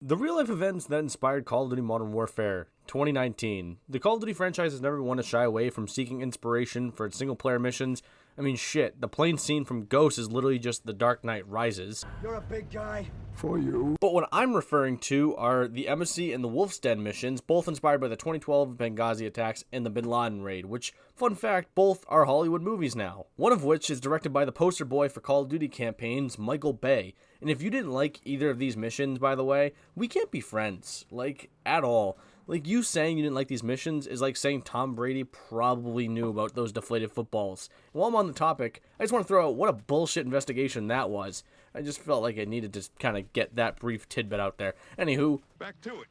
The real-life events that inspired Call of Duty Modern Warfare 2019. The Call of Duty franchise has never been one to shy away from seeking inspiration for its single-player missions. I mean, shit, the plane scene from Ghost is literally just The Dark Knight Rises. You're a big guy. For you. But what I'm referring to are the Embassy and the Wolf's Den missions, both inspired by the 2012 Benghazi attacks and the Bin Laden raid, which, fun fact, both are Hollywood movies now. One of which is directed by the poster boy for Call of Duty campaigns, Michael Bay. And if you didn't like either of these missions, by the way, we can't be friends. Like, at all. Like, you saying you didn't like these missions is like saying Tom Brady probably knew about those deflated footballs. And while I'm on the topic, I just want to throw out what a bullshit investigation that was. I just felt like I needed to kind of get that brief tidbit out there. Anywho, Back to it.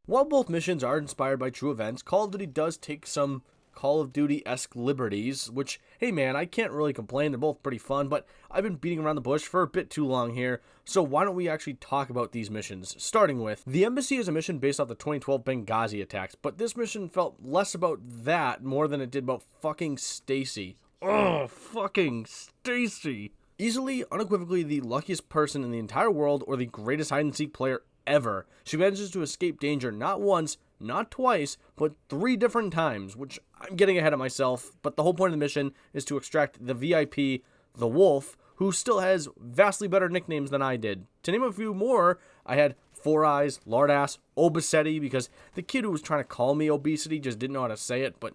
while both missions are inspired by true events, Call of Duty does take some Call of Duty-esque liberties, which, hey man, I can't really complain, they're both pretty fun, but I've been beating around the bush for a bit too long here, so why don't we actually talk about these missions? Starting with, the Embassy is a mission based off the 2012 Benghazi attacks, but this mission felt less about that more than it did about fucking Stacy. Oh, fucking Stacy. Easily, unequivocally, the luckiest person in the entire world, or the greatest hide-and-seek player ever. She manages to escape danger not once, not twice, but 3 different times, which I'm getting ahead of myself, but the whole point of the mission is to extract the VIP, the Wolf, who still has vastly better nicknames than I did. To name a few more, I had Four Eyes, Lardass, Obesetti, because the kid who was trying to call me Obesity just didn't know how to say it, but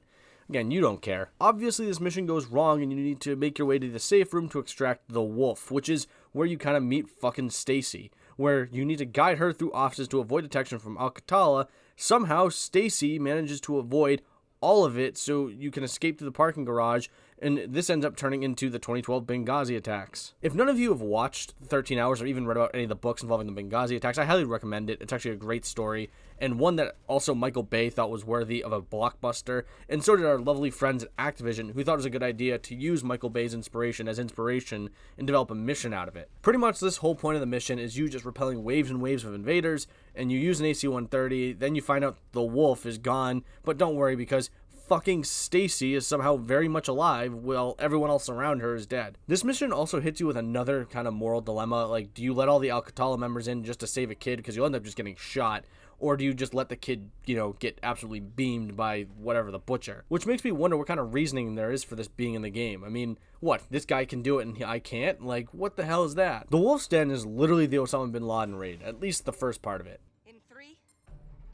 again, you don't care. Obviously, this mission goes wrong and you need to make your way to the safe room to extract the Wolf, which is where you kind of meet fucking Stacy, where you need to guide her through offices to avoid detection from Al-Qatala. Somehow, Stacy manages to avoid all of it so you can escape to the parking garage, and this ends up turning into the 2012 Benghazi attacks. If none of you have watched 13 Hours or even read about any of the books involving the Benghazi attacks, I highly recommend it. It's actually a great story, and one that also Michael Bay thought was worthy of a blockbuster, and so did our lovely friends at Activision, who thought it was a good idea to use Michael Bay's inspiration and develop a mission out of it. Pretty much this whole point of the mission is you just repelling waves and waves of invaders, and you use an AC-130, then you find out the Wolf is gone, but don't worry because fucking Stacy is somehow very much alive while everyone else around her is dead. This mission also hits you with another kind of moral dilemma, like do you let all the Al-Qatala members in just to save a kid because you'll end up just getting shot, or do you just let the kid, get absolutely beamed by whatever the butcher? Which makes me wonder what kind of reasoning there is for this being in the game. I mean, what, this guy can do it and I can't? Like, what the hell is that? The Wolf's Den is literally the Osama bin Laden raid, at least the first part of it. In 3,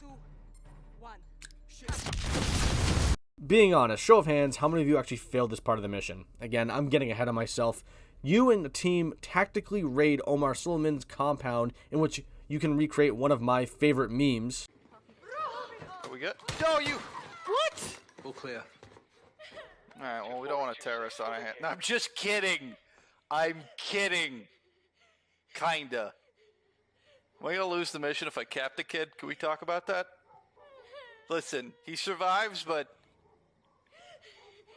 2, 1. Being honest, show of hands, how many of you actually failed this part of the mission? Again, I'm getting ahead of myself. You and the team tactically raid Omar Suleiman's compound, in which you can recreate one of my favorite memes. Are we good? No, you. What? All clear. All right. Well, we don't want a terrorist on our hand. No, I'm just kidding. I'm kidding. Kinda. Am I gonna lose the mission if I cap the kid? Can we talk about that? Listen, he survives, but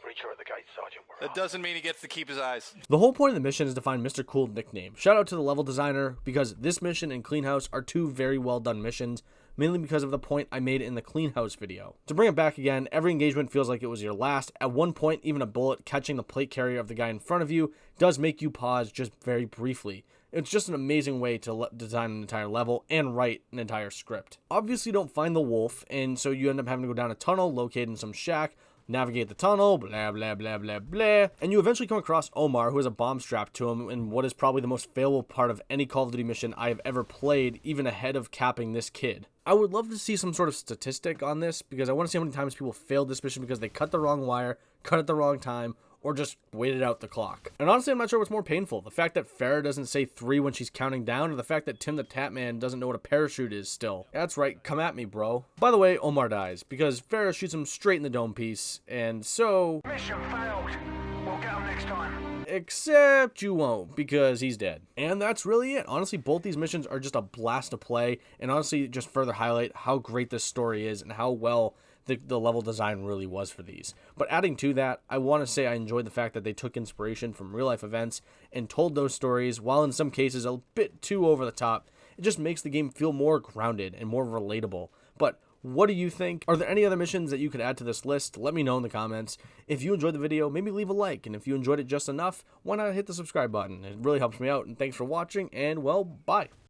Pretty sure the guy's Sergeant. that doesn't mean he gets to keep his eyes. The whole point of the mission is to find Mr. Cool nickname. Shout out to the level designer, because this mission and Clean House are 2 very well done missions, mainly because of the point I made in the Clean House video. To bring it back again, every engagement feels like it was your last. At one point, even a bullet catching the plate carrier of the guy in front of you does make you pause just very briefly. It's just an amazing way to design an entire level and write an entire script. Obviously, you don't find the Wolf, and so you end up having to go down a tunnel, locate in some shack, navigate the tunnel, blah, blah, blah, blah, blah, and you eventually come across Omar, who has a bomb strapped to him in what is probably the most failable part of any Call of Duty mission I have ever played, even ahead of capping this kid. I would love to see some sort of statistic on this, because I want to see how many times people failed this mission because they cut the wrong wire, cut at the wrong time, or just waited out the clock. And honestly, I'm not sure what's more painful, the fact that Farrah doesn't say 3 when she's counting down, or the fact that Tim the Tatman doesn't know what a parachute is still. That's right, come at me, bro. By the way, Omar dies, because Farrah shoots him straight in the dome piece, and so... Mission failed. We'll get him next time. Except you won't, because he's dead. And that's really it. Honestly, both these missions are just a blast to play, and honestly, just further highlight how great this story is, and how well the level design really was for these. But adding to that, I want to say I enjoyed the fact that they took inspiration from real life events and told those stories, while in some cases a bit too over the top. It just makes the game feel more grounded and more relatable. But what do you think? Are there any other missions that you could add to this list? Let me know in the comments. If you enjoyed the video, maybe leave a like, and if you enjoyed it just enough, why not hit the subscribe button? It really helps me out, and thanks for watching, and well, bye.